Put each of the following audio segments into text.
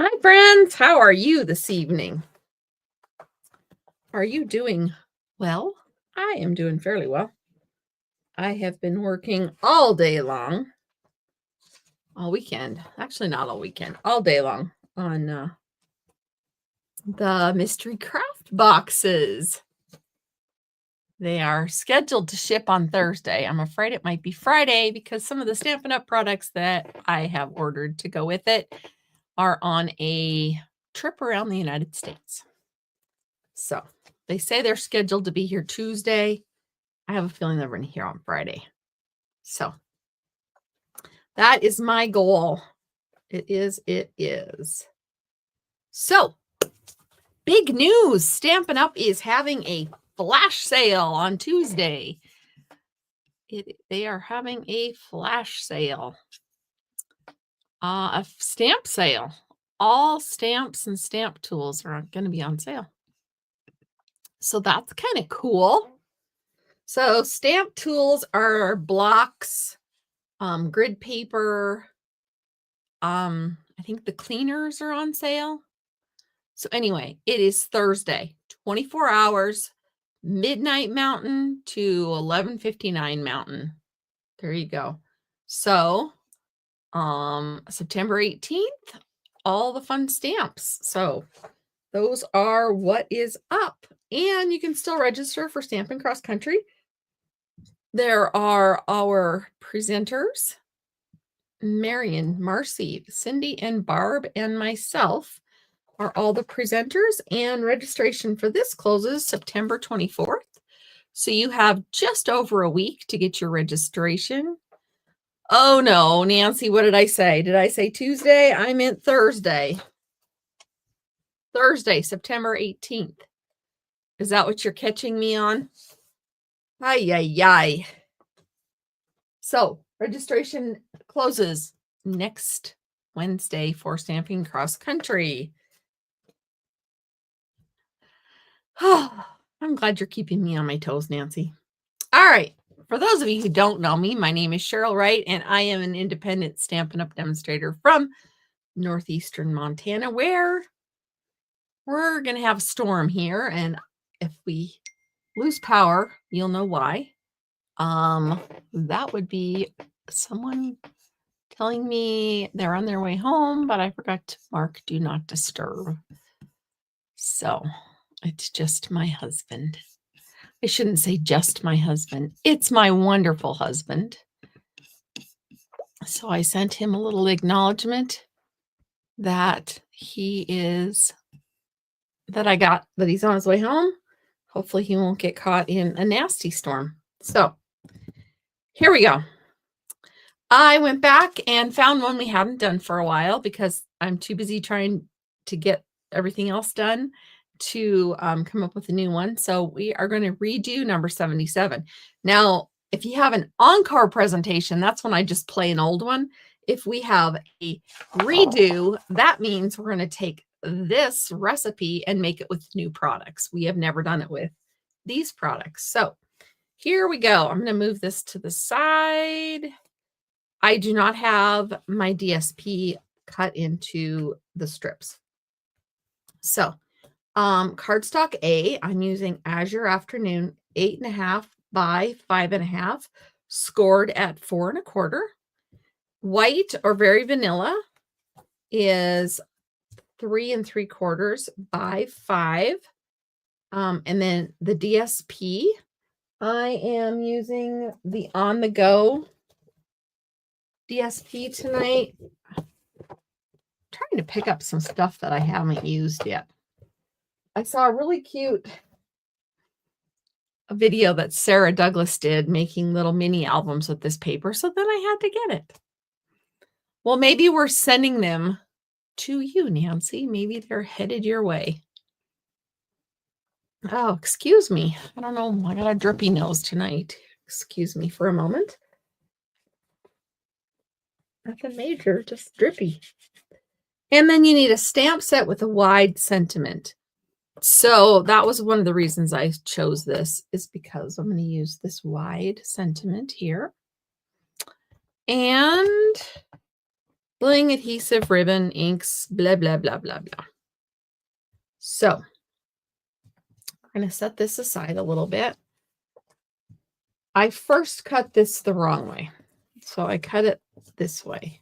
Hi, friends. How are you this evening? Are you doing well? I am doing fairly well. I have been working all day long, all weekend. Actually, not all weekend, all day long on the mystery craft boxes. They are scheduled to ship on Thursday. I'm afraid it might be Friday because some of the Stampin' Up! Products that I have ordered to go with it are on a trip around the United States. So they say they're scheduled to be here Tuesday. I have a feeling they're going to here on Friday. So that is my goal. It is. So big news. Stampin' Up! Is having a flash sale on Tuesday. They are having a flash sale. A stamp sale. All stamps and stamp tools are going to be on sale. So that's kind of cool. So stamp tools are blocks, grid paper. I think the cleaners are on sale. So anyway, it is Thursday, 24 hours, midnight Mountain to 11:59 Mountain. There you go. So, September 18th, all the fun stamps. So those are what is up. And you can still register for Stampin' Cross Country. There are our presenters, Marion, Marcy, Cindy, and Barb, and myself are all the presenters, and registration for this closes September 24th. So you have just over a week to get your registration. Oh no, Nancy, what did I say? Did I say Tuesday? I meant Thursday. Thursday, September 18th. Is that what you're catching me on? Ay, ay, ay. So registration closes next Wednesday for Stampin' Cross Country. Oh, I'm glad you're keeping me on my toes, Nancy. All right. For those of you who don't know me, my name is Cheryl Wright, and I am an independent Stampin' Up! Demonstrator from northeastern Montana, where we're going to have a storm here. And if we lose power, you'll know why. That would be someone telling me they're on their way home, but I forgot to mark do not disturb. So it's just my husband. I shouldn't say just my husband. It's my wonderful husband. So I sent him a little acknowledgement that he's on his way home. Hopefully he won't get caught in a nasty storm. So here we go. I went back and found one we hadn't done for a while because I'm too busy trying to get everything else done to come up with a new one. So we are going to redo number 77. Now, if you have an encore presentation, that's when I just play an old one. If we have a redo, that means we're going to take this recipe and make it with new products. We have never done it with these products. So here we go. I'm going to move this to the side. I do not have my DSP cut into the strips. So cardstock A, I'm using Azure Afternoon 8.5 by 5.5, scored at 4 1/4. White or very vanilla is 3 3/4 by 5. And then the DSP, I am using the On the Go DSP tonight. I'm trying to pick up some stuff that I haven't used yet. I saw a really cute video that Sarah Douglas did making little mini albums with this paper. So then I had to get it. Well, maybe we're sending them to you, Nancy. Maybe they're headed your way. Oh, excuse me. I don't know. I got a drippy nose tonight. Excuse me for a moment. Nothing major, just drippy. And then you need a stamp set with a wide sentiment. So that was one of the reasons I chose this, is because I'm going to use this wide sentiment here. And Bling adhesive ribbon, inks, blah, blah, blah, blah, blah. So we're going to set this aside a little bit. I first cut this the wrong way. So I cut it this way.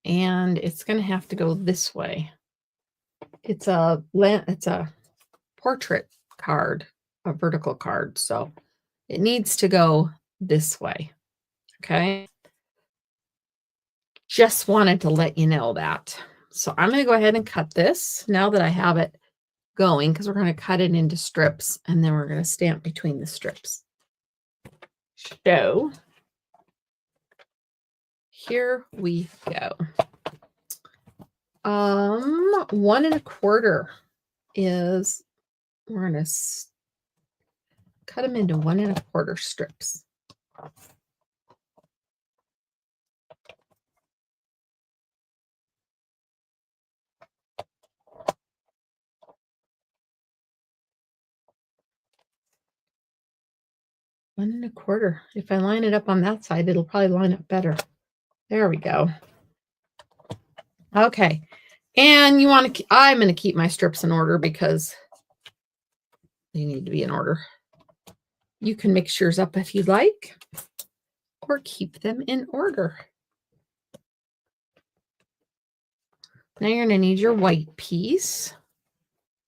And it's going to have to go this way. It's a portrait card, a vertical card. So it needs to go this way. Okay. Just wanted to let you know that. So I'm going to go ahead and cut this now that I have it going, because we're going to cut it into strips and then we're going to stamp between the strips. So here we go. 1 1/4 is, we're going to cut them into 1 1/4 strips. One 1/4. If I line it up on that side, it'll probably line up better. There we go. Okay. And you want to, I'm going to keep my strips in order because they need to be in order. You can mix yours up if you'd like, or keep them in order. Now you're going to need your white piece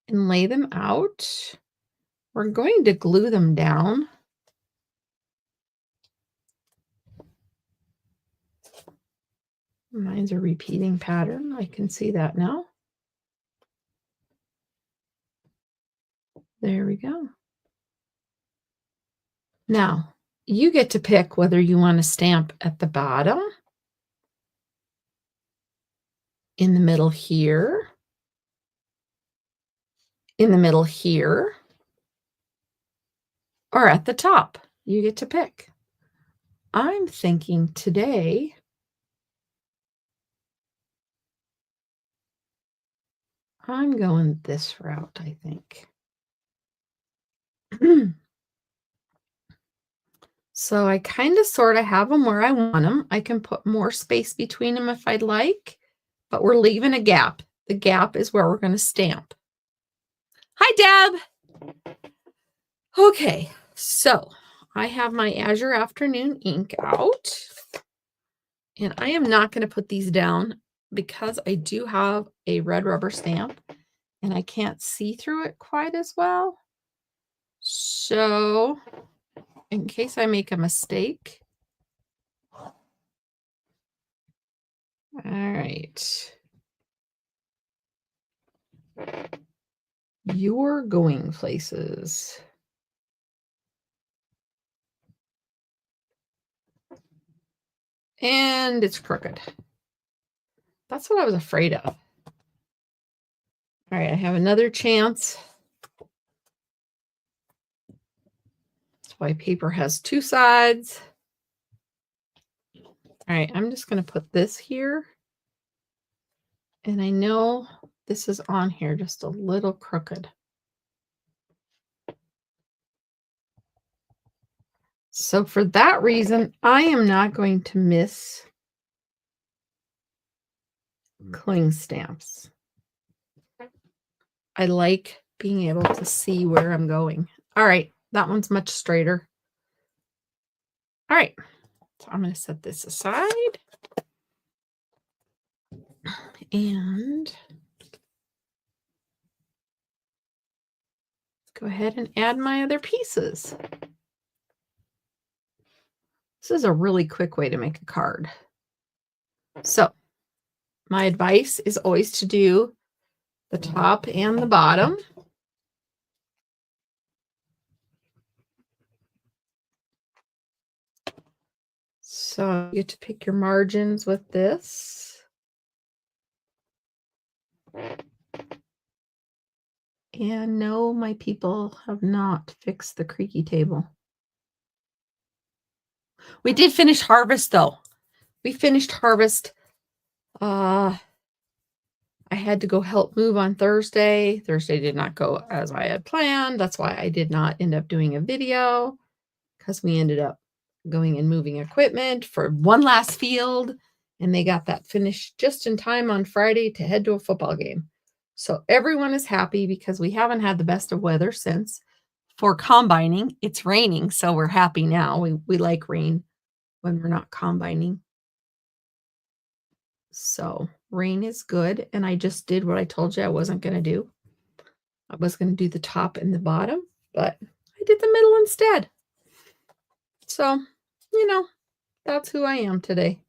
and lay them out. We're going to glue them down. Mine's a repeating pattern. I can see that now. There we go. Now, you get to pick whether you want to stamp at the bottom, in the middle here, in the middle here, or at the top. You get to pick. I'm thinking today I'm going this route, I think. So I kind of sort of have them where I want them. I can put more space between them if I'd like, but we're leaving a gap. The gap is where we're going to stamp. Hi, Deb. Okay, so I have my Azure Afternoon ink out, and I am not going to put these down because I do have a red rubber stamp and I can't see through it quite as well. So in case I make a mistake. All right. You're going places. And it's crooked. That's what I was afraid of. All right, I have another chance. That's why paper has two sides. All right, I'm just going to put this here. And I know this is on here just a little crooked. So for that reason, I am not going to miss cling stamps. I like being able to see where I'm going. All right, that one's much straighter. All right, so I'm going to set this aside. And go ahead and add my other pieces. This is a really quick way to make a card. So my advice is always to do the top and the bottom. So you get to pick your margins with this. And no, my people have not fixed the creaky table. We did finish harvest though. We finished harvest. I had to go help move on Thursday. Thursday did not go as I had planned. That's why I did not end up doing a video, because we ended up going and moving equipment for one last field, and they got that finished just in time on Friday to head to a football game. So everyone is happy because we haven't had the best of weather since. For combining, it's raining, so we're happy now. We like rain when we're not combining. So rain is good, and I just did what I told you I wasn't going to do. I was going to do the top and the bottom, but I did the middle instead. So, you know, that's who I am today.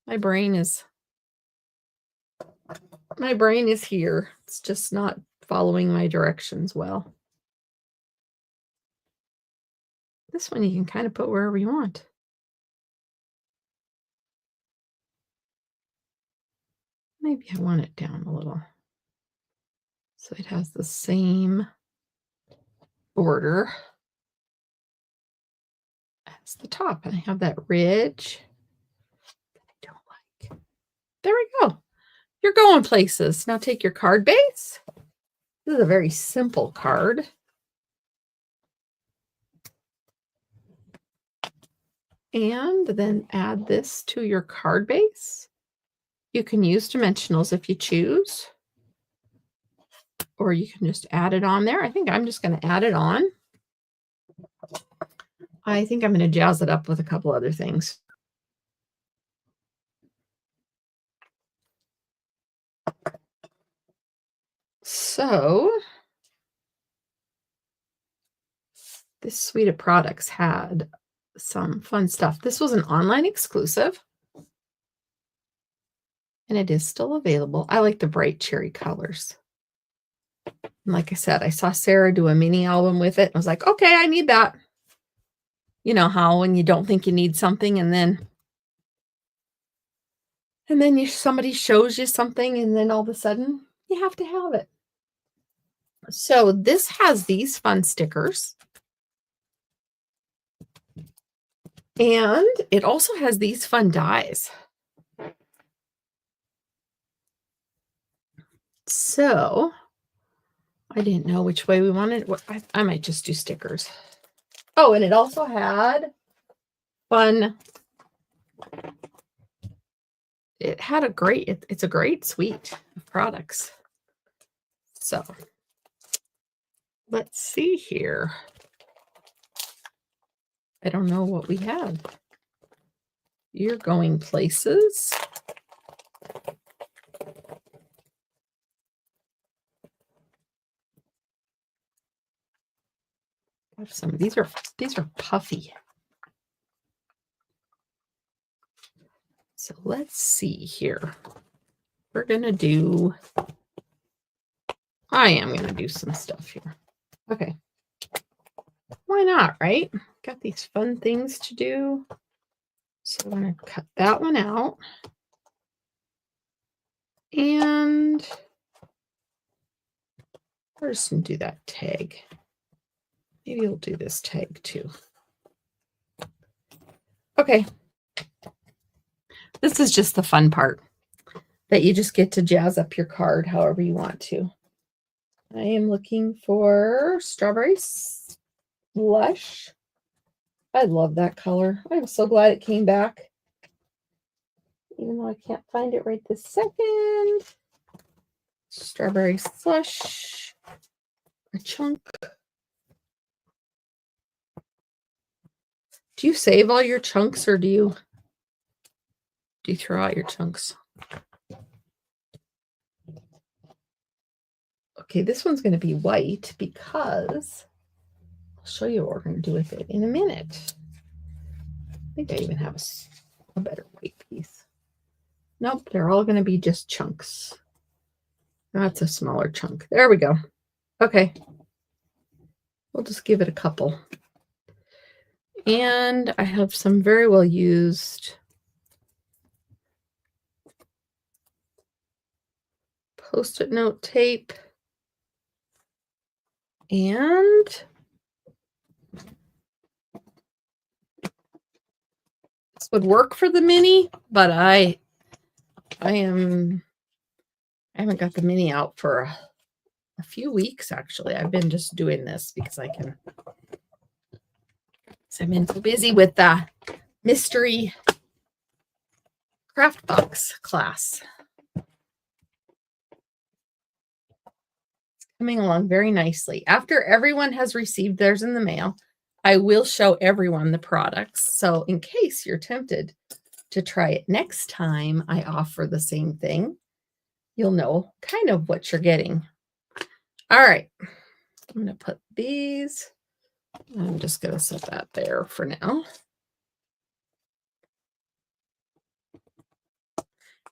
My brain is here. It's just not following my directions well. This one you can kind of put wherever you want. Maybe I want it down a little so it has the same border as the top. And I have that ridge that I don't like. There we go. You're going places. Now take your card base. This is a very simple card. And then add this to your card base. You can use dimensionals if you choose, or you can just add it on there. I think I'm just going to add it on. I think I'm going to jazz it up with a couple other things. So this suite of products had some fun stuff. This was an online exclusive, and it is still available. I like the bright cherry colors. And like I said, I saw Sarah do a mini album with it. I was like, okay, I need that. You know how when you don't think you need something, and then somebody shows you something, and then all of a sudden you have to have it. So this has these fun stickers. And it also has these fun dies. So I didn't know which way we wanted. I might just do stickers. Oh, and it also had fun. It had a great, it's a great suite of products. So let's see here. I don't know what we have. You're going places. I have some. These are puffy. So let's see here. We're gonna do. I am gonna do some stuff here. Okay. Why not, right? Got these fun things to do. So I'm going to cut that one out. And we're just going to do that tag. Maybe we'll do this tag too. Okay. This is just the fun part, that you just get to jazz up your card however you want to. I am looking for Strawberry Slush. I love that color. I'm so glad it came back. Even though I can't find it right this second. Strawberry Slush. A chunk. Do you save all your chunks, or do you throw out your chunks? Okay, this one's going to be white because I'll show you what we're going to do with it in a minute. I think I even have a better white piece. Nope, they're all going to be just chunks. That's a smaller chunk. There we go. Okay. We'll just give it a couple. And I have some very well used Post-it note tape. And this would work for the mini, but I haven't got the mini out for a few weeks, actually. I've been just doing this because I can I've been so busy with the mystery craft box class. It's coming along very nicely. After everyone has received theirs in the mail, I will show everyone the products. So in case you're tempted to try it next time I offer the same thing, you'll know kind of what you're getting. All right, I'm going to put these. I'm just going to set that there for now.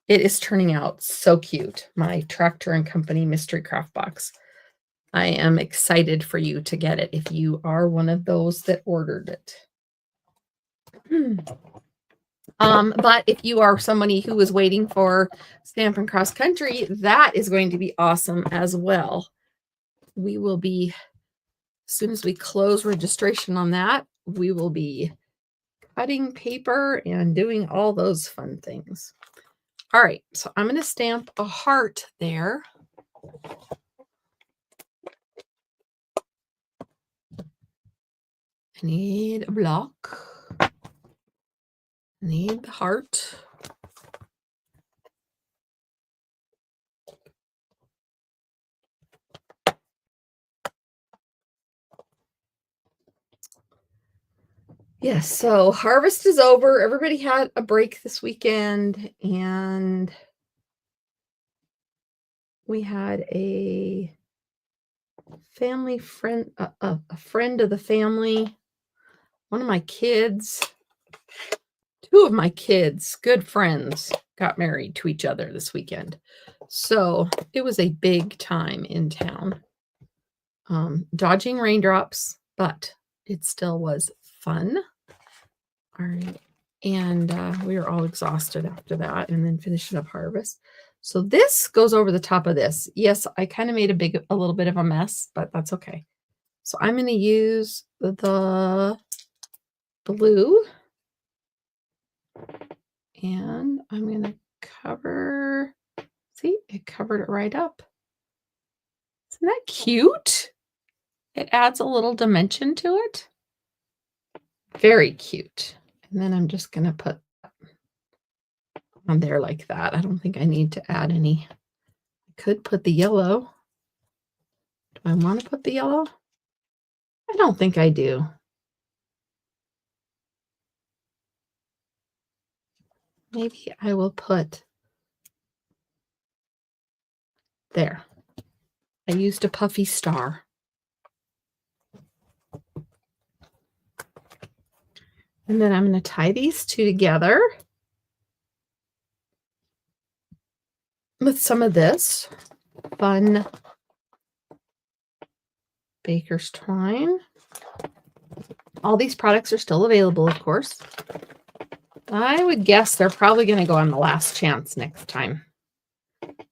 It is turning out so cute, my Tractor and Company mystery craft box. I am excited for you to get it if you are one of those that ordered it. But if you are somebody who is waiting for Stampin' Cross Country, that is going to be awesome as well. We will be, as soon as we close registration on that, we will be cutting paper and doing all those fun things. All right, so I'm going to stamp a heart there. I need a block. I need the heart. Yes, so harvest is over. Everybody had a break this weekend, and we had a family friend, a friend of the family, one of my kids, two of my kids, good friends, got married to each other this weekend. So it was a big time in town. Dodging raindrops, but it still was fun. All right. And we were all exhausted after that, and then finishing up harvest. So this goes over the top of this. Yes, I kind of made a little bit of a mess, but that's okay. So I'm going to use the blue, and I'm going to cover, see, it covered it right up. Isn't that cute? It adds a little dimension to it. Very cute. And then I'm just going to put on there like that. I don't think I need to add any. I could put the yellow. Do I want to put the yellow? I don't think I do. Maybe I will put there. I used a puffy star. And then I'm going to tie these two together with some of this fun baker's twine. All these products are still available, of course. I would guess they're probably going to go on the last chance next time.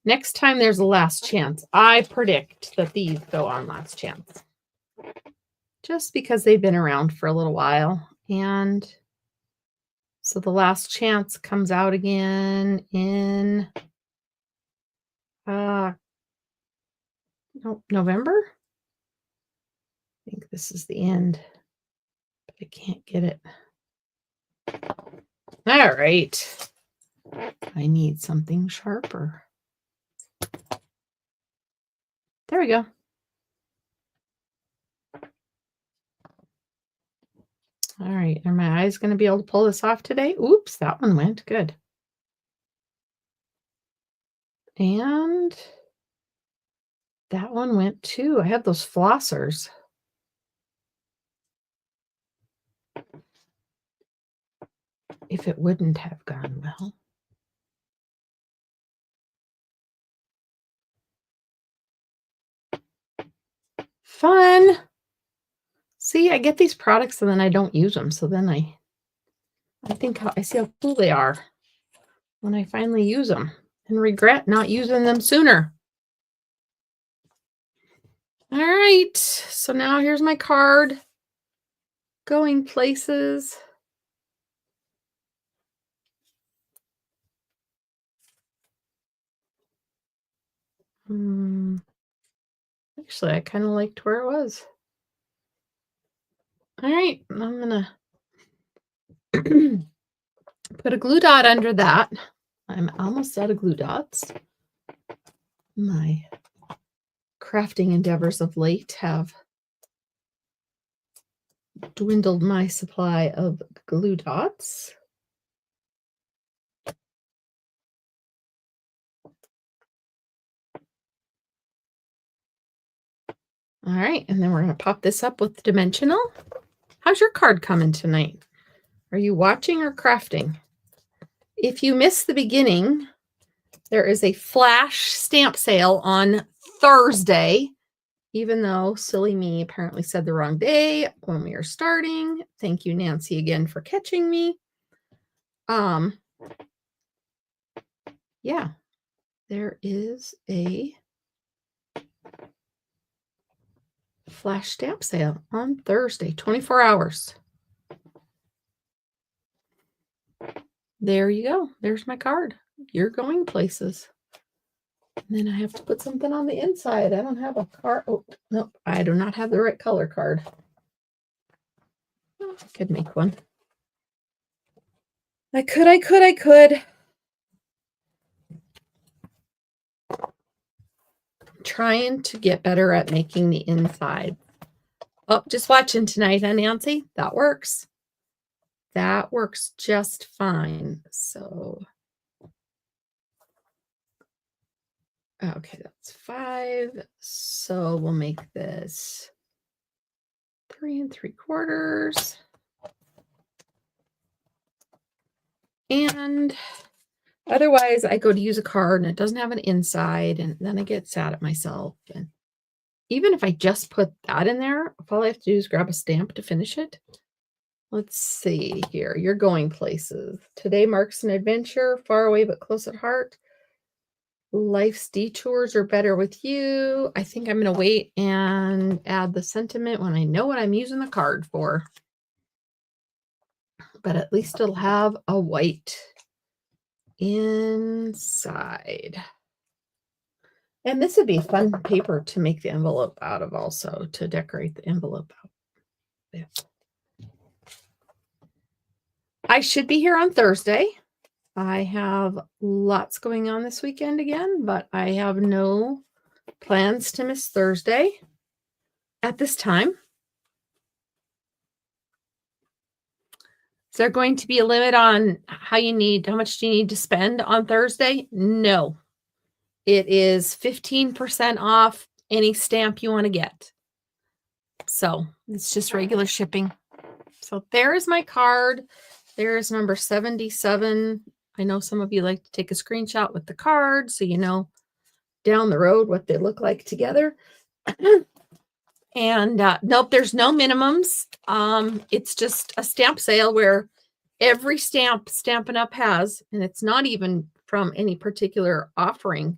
Next time there's a last chance, I predict that these go on last chance. Just because they've been around for a little while. And so the last chance comes out again in November. I think this is the end, but I can't get it. All right. I need something sharper. There we go. All right. Are my eyes going to be able to pull this off today? Oops, that one went good. And that one went too. I have those flossers. If it wouldn't have gone well. Fun. See, I get these products and then I don't use them. So then I think I see how cool they are when I finally use them and regret not using them sooner. All right. So now here's my card. Going places. Actually, I kind of liked where it was. All right, I'm going to Put a glue dot under that. I'm almost out of glue dots. My crafting endeavors of late have dwindled my supply of glue dots. All right, and then we're going to pop this up with dimensional. How's your card coming tonight? Are you watching or crafting? If you missed the beginning, there is a flash stamp sale on Thursday, even though silly me apparently said the wrong day when we are starting. Thank you, Nancy, again for catching me. Yeah, there is a flash stamp sale on Thursday, 24 hours. There you go. There's my card. You're going places. And then I have to put something on the inside. I don't have a card. Oh, no, I do not have the right color card. Oh, I could make one. I could. Trying to get better at making the inside. Oh, just watching tonight, huh, Nancy? That works. That works just fine. So, okay, that's 5. So we'll make this 3 3/4. And otherwise, I go to use a card and it doesn't have an inside, and then I get sad at myself. And even if I just put that in there, all I have to do is grab a stamp to finish it. Let's see here. You're going places. Today marks an adventure, far away but close at heart. Life's detours are better with you. I think I'm going to wait and add the sentiment when I know what I'm using the card for. But at least it'll have a white inside. And this would be fun paper to make the envelope out of also, to decorate the envelope out. Yeah. I should be here on Thursday. I have lots going on this weekend again, but I have no plans to miss Thursday at this time. Is there going to be a limit on how much do you need to spend on Thursday? No. It is 15% off any stamp you want to get. So it's just regular shipping. So there's my card. There's number 77. I know some of you like to take a screenshot with the card so you know down the road what they look like together. And nope, there's no minimums. It's just a stamp sale where every stamp Stampin' Up! Has, and it's not even from any particular offering.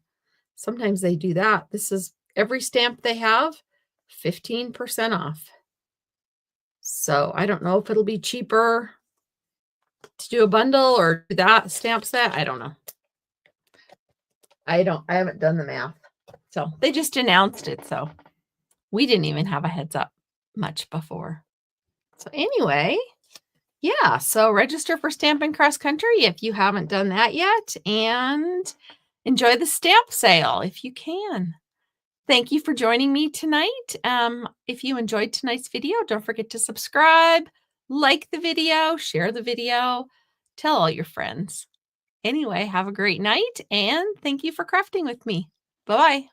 Sometimes they do that. This is every stamp they have, 15% off. So I don't know if it'll be cheaper to do a bundle or do that stamp set. I don't know. I haven't done the math. So they just announced it. So we didn't even have a heads up much before. So anyway, yeah. So register for Stampin' Cross Country if you haven't done that yet, and enjoy the stamp sale if you can. Thank you for joining me tonight. If you enjoyed tonight's video, don't forget to subscribe, like the video, share the video, tell all your friends. Anyway, have a great night, and thank you for crafting with me. Bye-bye.